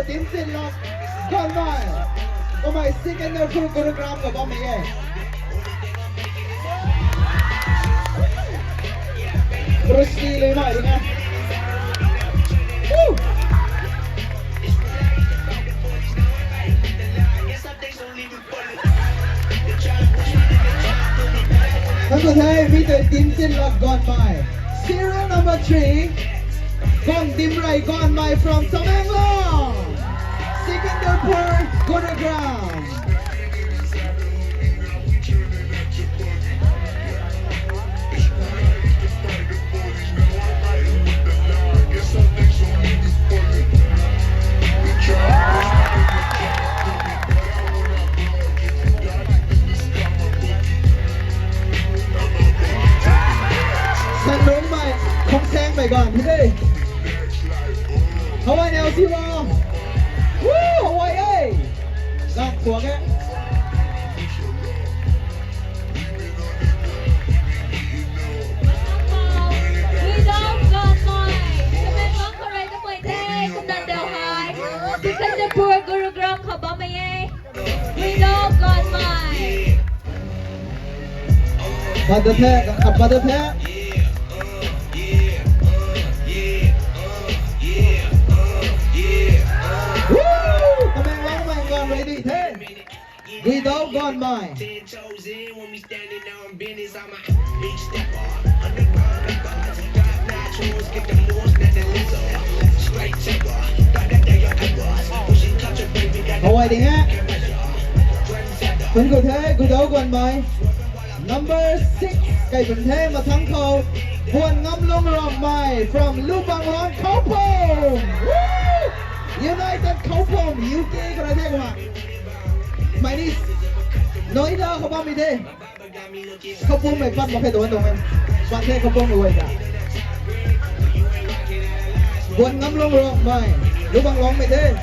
Tim Sin Lock Gone by Có mày Signature Full Program của bọn mình ấy Bruce Lee lên hỏi đi nha Thân của thầy, vì tới Tim Sin Lock Gone by Serial number 3 Con Tim Ray Gone by from Tamang Long Signature Full Program Sân đúng mày, không sang mày còn thế đi Hawaii nào siêu không? Woo, Hawaii ơi Gạt xuống ấy We don't got mine. Các bạn có khởi ra mời thế, cũng đặt đầu hài. Thì cần được bùa Gurugram khả bó mày ấy. We don't got mine. Bắt được thế, bắt được thế Woo, come on, long man, gone ready thế We don't got mine Hawaii đi ha Phần của thế, của đâu còn mày Number 6 Cái phần thế mà thắng khâu Buồn ngâm lông rộng mày From Lubang Lon Kaupong United Kaupong UK có nói thế không ạ Mày đi Nói đó không bao mì thế Kaupong mày bắt một cái đồ ăn đồng em Bạn thế Kaupong người cả Buồn ngâm lông rộng mày Lubang Lon mày thế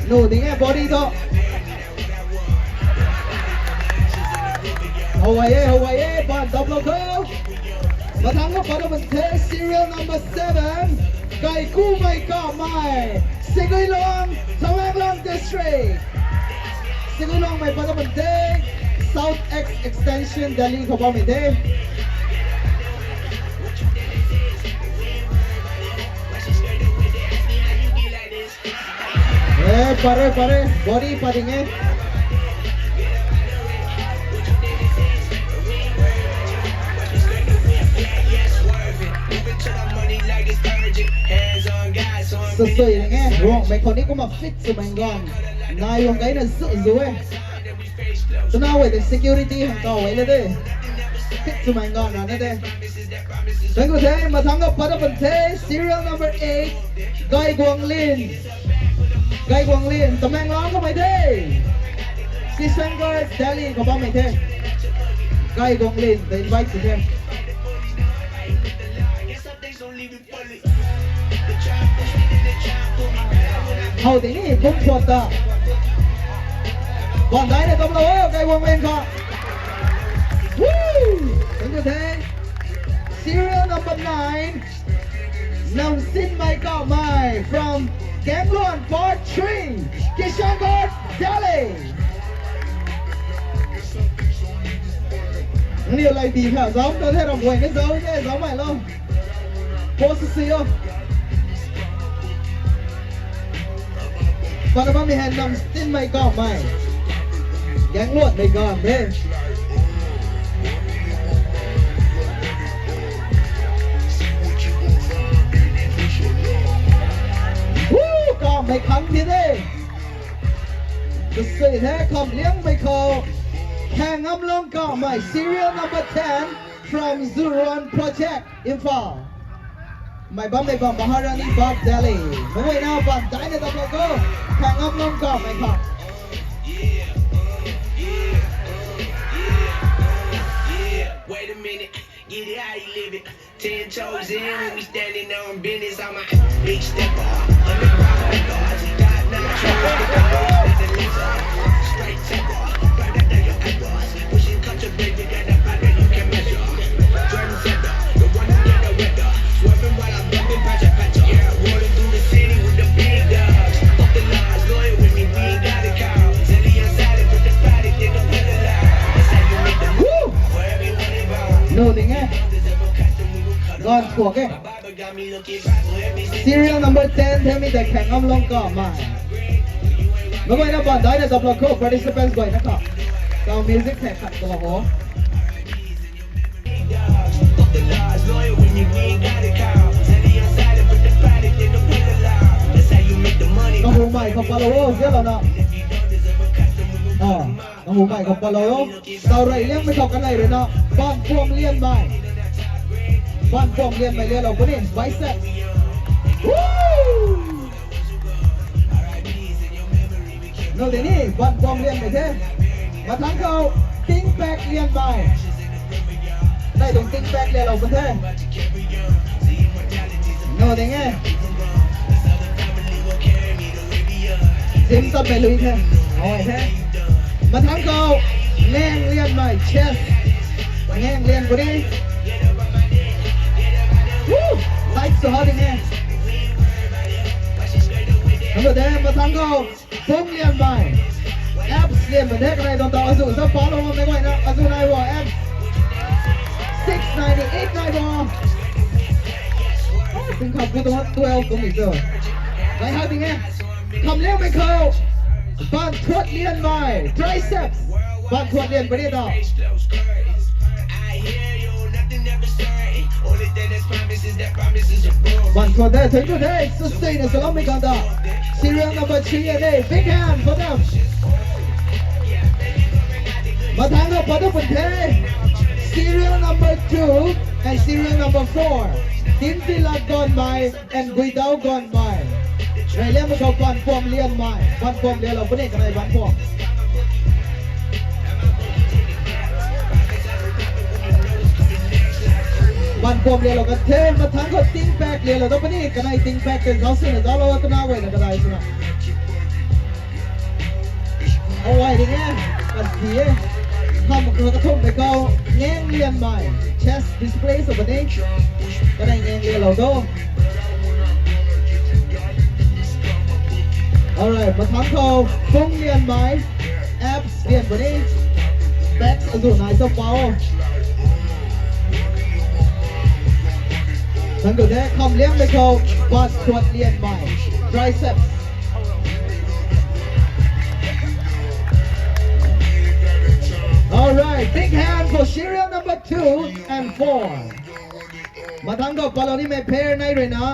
Nổ tiếng em body thôi Hawaii, bạn tập lô khâu Và thắng gấp vào mình thế Serial number 7 Cây cu mày cỏ mày Sigui Long, Tamang Long District Sigui Long mày vào mình thế South X Extension Delhi không bao mình thế pare, body padding eh Sợi này nghe, đúng không? Mấy con ấy có mà fit rồi mình gòn Này用cái là sự dối Tôi nào vậy thì security hàng cầu ấy lên đi Fit rồi mình gòn là lên đây Đấy có thế mà thắng gặp bắt đầu phần thế Serial number 8 Gai Quang Linh Tầm anh lóng có mày thế Si Swenger Delhi có bao mày thế Gai Quang Linh They invite you there Hầu tí này cũng chuột à Còn đấy này tông lỗ cây quang lên không Woo Đúng như thế Serial number 9 Nông xin mày cỏ mày From Gangluan Part 3 Kishangarh Delhi Nhiều lại tìm hả giống tôi thấy đồng quên cái dấu chứ giống mày luôn Position Còn nó mình hẹn nằm xin mày cỏ mày Gánh luôn mày còn thế Cỏ mày khắng thế thế Thực sự thế không liếng mày khổ Hàng âm lông cỏ mày Serial number 10 From Zuron Project Info Mày bấm mày vòng Maharani Bob Delhi Mấy người nào bạn trái này tập lộ cô Hàng âm lông cỏ mày khỏ Wait a minute, get it how you live it. 10 toes in when we standing on business. I'm a big stepper, underground guards. We got nine tools, get the horse, let the lips up. Straight temper, right after your eyebrows. Pushing culture, baby, got a body you can measure. Jordan Center, the one who get the weather. Swerving while I'm bumping, patch. Yeah. ก่อนถั่วแก Baba got me looking back for every single Serial number 10 เธอมีแต่แข่งอ้อมลงก่อนมาเมื่อกี้นะบอลได้ในตัว local participants ไว้นะครับเรา music แข่งขันตัวหัว Fuck the laws, lawyer when you ain't got a call. Tell the outside and put the product in the pill aloud. That's how you make the money. น้องหูใหม่ของ follower เยอะแล้วเนาะ If you don't deserve a customer, move อ๋อ out น้องหูใหม่ของ follower เราไรเลี้ยงไม่เข้ากันเลยเลยเนาะบ้านพวงเลี้ยนใหม่บ้านพวงเลี้ยนใหม่เลี้ยนเราคนนี้ไว้เซ็ตโน่นเดี๋ยวนี้บ้านพวงเลี้ยนไปเท่มาทั้งเขาติ้งแบกเลี้ยนใหม่ได้ตรงติ้งแบกเลี้ยนเราคนเท่โน่นเดี๋ยวไงซิมตัดไปลุยแค่เอาไว้แค่มาทั้งเขาแง่งเลี้ยนใหม่เชสแง่งเลี้ยนคนนี้ไลฟ์สดยังไงทำแบบนี้มาทั้งเขาพุ่งเลี้ยนใหม่แอปเลี้ยนเหมือนเด็กอะไรตอนต่ออาสุซัพพอร์ตลงมาไม่ไหวนะอาสุนายวอแอป698 นายวอถึงขับกูตัว12ตรงนี้เจอไรฮะยังไงทำเลี้ยงไม่เข้าบ้านทวดเลี้ยนใหม่ triceps บ้านทวดเลี้ยนไปได้ต่อ I hear you, nothing ever certain. Only thing that's promised is that promises are broken. บ้านทวดได้ถึงจุดได้ sustain สลับไม่กันต่อ serial number 3 ได้ big hand for them มาทางเราพอต้องเป็นเท serial number 2 and serial number 4 ทีมที่ลัดก่อนใหม่ and กุยดาวก่อนใหม่ไรเลี้ยงมันเขาบ้านพวงเลี้ยนใหม่บ้านพวงเลี้ยนเราไม่ได้กันในบ้านพวงบ้านพวงเลี้ยนเราก็เทมาทางเขาติ้งแบกเลี้ยนเราต้องไปนี่กันในติ้งแบกเป็นเขาสิ่งที่เราต้องน่าไว้ในกระไดสินะเอาไว้ดิแง่กันเสียทำกระทุ่มไปเขาแง่งเลี้ยนใหม่ chest display สุดนี้ก็ได้แง่งเลี้ยนเราด้วย alright มาทั้งเขาพุ่งเลี้ยนใหม่ abs เลี้ยนกว่านี้ back สู่นายสปาวทั้งตัวนี้คำเลี้ยงไปเขาบัดขวดเลี้ยนใหม่ triceps alright big hand for serial number 2 and 4 มาทั้งกับปลาเรานี่ไม่เพย์ในเลยนะ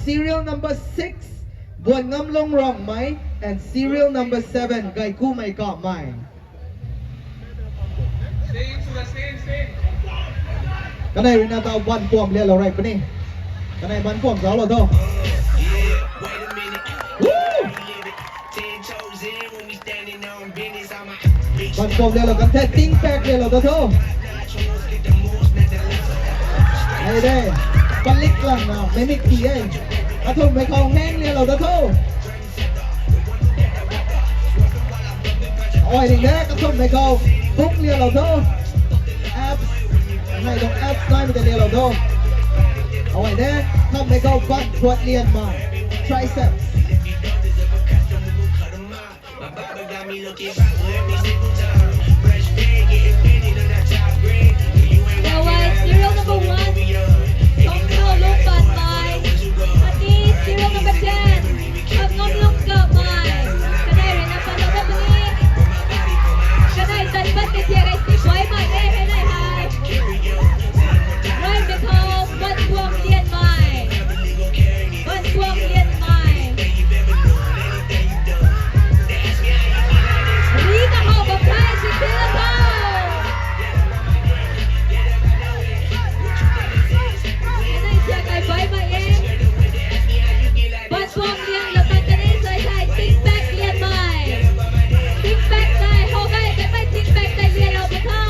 serial number 6 บวนน้ำลงรองไหม and serial number 7 ไก่กู้ไม่กอบไหมก็ในวินาทีวันพวงเรียนเราไรปะนี่ก็ในวันพวงเราโต Yeah, wait a minute. Woo! We live it. 10 toes in when we standing on business. I'm a big วันพวงเรียนเรากันแท้ติ้งแบกเรียนเราโต notch. Get the moves, not the left. ไอ้เด้ปันลิกหลังนะไม่มีขี้ไอ้อาทุ่มไปเขาแห้งเรียนเราโตโอ้ยดิแน่กระทุ่มไปเขาปุ๊กเรียนเราโตแอปไม่ต้องแอปได้ไม่ได้เรียนเราโตเอาไว้แน่ทำไปเขาฟันขวดเรียนมา triceps My barber got me looking back for every single time. Fresh bag, getting fitted on that top grade. You ain't Now, walking out serial like number you 1 be young. ทองเข้าลูกก่อนใหม่อันนี้ serial number 10ทำน้ำลูกเกิดใหม่ก็ได้เลยนะฟันเราแบบนี้ก็ได้ตัดบัตรเทียร์ไอ้สิไว้ใหม่ได้ให้ได้หายไรไปเขาบัตรพวงเรียนใหม่บัตรพวงเรียนใหม่รีก็เขาบอกใครสิเชื่อเขาไม่ได้เชื่อใครไว้มาเองบัตรพวงเรียนแล้วมันจะได้ใส่ติ๊กแบกเรียนใหม่ติ๊กแบกได้เขาไม่ได้ไปติ๊กแบกได้เรียนเราไปเข้า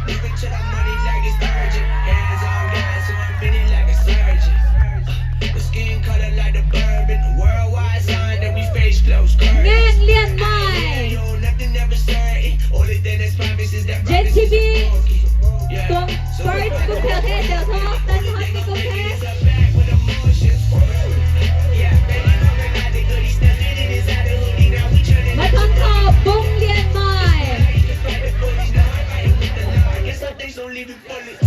Moving to the money like it's urgent. Hands on God, so I'm feeling like a surgeon. The skin color like the bourbon. Worldwide sign that we face close แง่ curtains. งเรียนใหม่ You nothing ever certain. Only thing that's promised is that promises JTB are broken. ตรง first กุมภาพันธ์เดี๋ยวทอตันฮัทในกุมภาพันธ์ Back with emotions. Yeah, baby, looking like the goodies. Stepping in inside the hoodie. Now we turning มาทอนขอบบุ้งเรียนใหม่ I guess some things don't leave it pull it.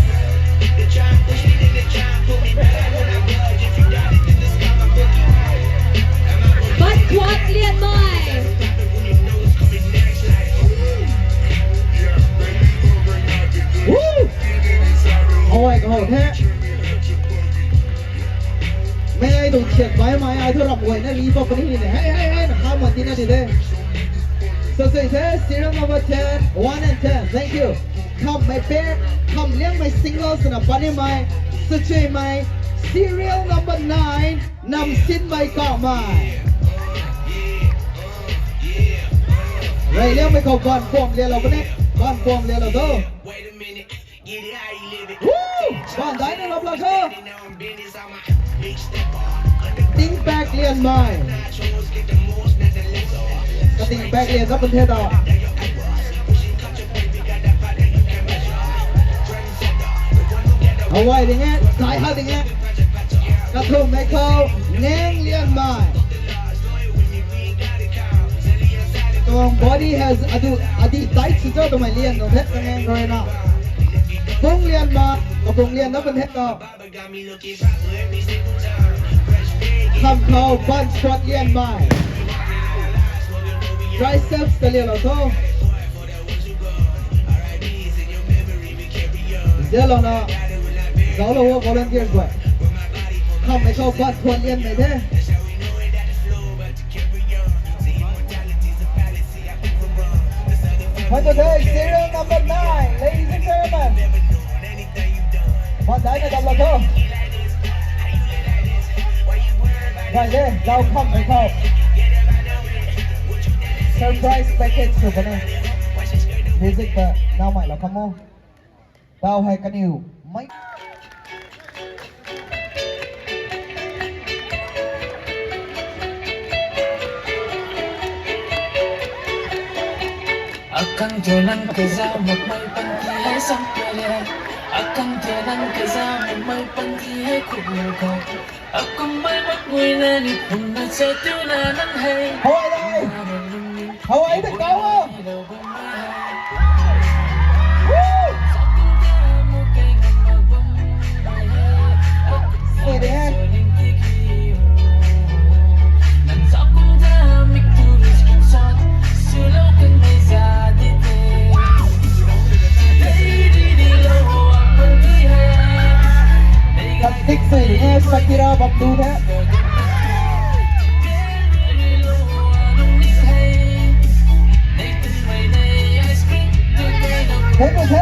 They try and push me, then they try and put me back. I know that budge. If you got it, then just come and book it. Am I boogie? บัตรควอดเรียนใหม่ When you know it's coming next, like. วู้โอ้ยโหแท้ไม่ไอ้ถูกเฉียดไว้ไหมไอ้ทุรับหวยนะรีบบอกคนนี้นี่ให้ข้ามวันที่นั่นดีเด้ So say serial number 10 1 and 10 thank you คำไม่เป็นคำเลี้ยงไม่ single สนับสนุนไม่สุดช่วยไม่ serial number 9นำสิ้นไม่ก่อไม่ไรเลี้ยงไม่เข้าก่อนพวงเรียนเราปะเนี่ยก่อนพวงเรียนเราโต Wait a minute, get it how you live it. วู้ก่อนได้นะรับราคา Standing on business, I'm a big stepper. ติ้งแบกเรียนไม่ Nachos, get the most, not the less. กระติ้งแบกเรียนรับประเทศต่อ Pushing culture, baby, got that body you can measure. Trendsetter, the one who get the เอาไว้อย่างเงี้ยสายหัดอย่างเงี้ยกระทุ่มไม่เข้าเน้งเรียนไม่ ตรง body has อดีตไตสุดยอดตรงไหนเรียนตรงเพชรตรงนี้เลยนะพุ่งเรียนมากับพุ่งเรียนแล้วเป็นเพชรต่อ Baba got me looking proper every single time. Fresh big, คำเขาบันสควอตเรียนมา triceps จะเรียนเราโต R.I.P.'s in your memory, we carry on. เดี๋ยวเราเนาะเราเราว่า volunteer ด้วยคำไม่เข้าบันสควอตเรียนไม่ได้ That's how we know it, that the flow about to carry on. See, immortality's a fallacy, I prove it wrong. That's how they feel. มาจะได้ serial number 9 ladies and gentlemen Never known anything you've done. วันไหนนะครับเราโต You like this? How you live like this? Why you worry about วันนี้เราคำไม่เข้า it? Get up, I know it. What you done is surprise package สุดกันเลย watch this girl do. มิวสิกแบบแนวใหม่เราคำโม่ดาวไฮกันอยู่ไม่ Akan jalan ke zaman mai panti hai sampai Akan jalan ke zaman mai panti hai kubuka Aku mai mat ngui nani pun na satu nanang hai เอาไว้เลยเอาไว้เด็กเก่าอ่ะ สวยดีฮะ กับติ๊กสี่เอสปากิราบับดูแท้เห็นไหมแท้